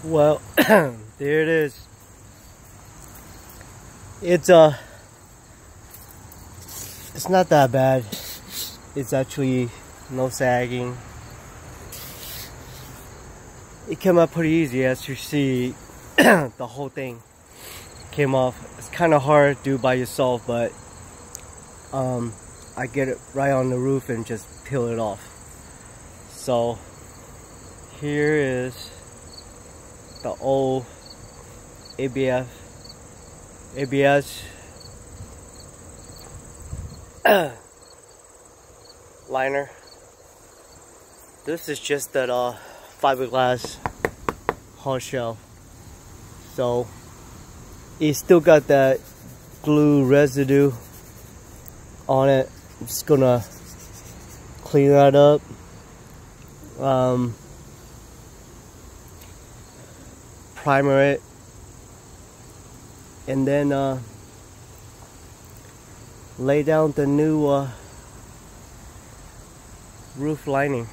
Well, there it is. It's not that bad. It's actually no sagging. It came out pretty easy, as you see. The whole thing came off. It's kind of hard to do by yourself, but I get it right on the roof and just peel it off. So here is the old ABS liner. This is just that fiberglass hull shell, so it still got that glue residue on it. I'm just gonna clean that up. Primer it, and then lay down the new roof lining.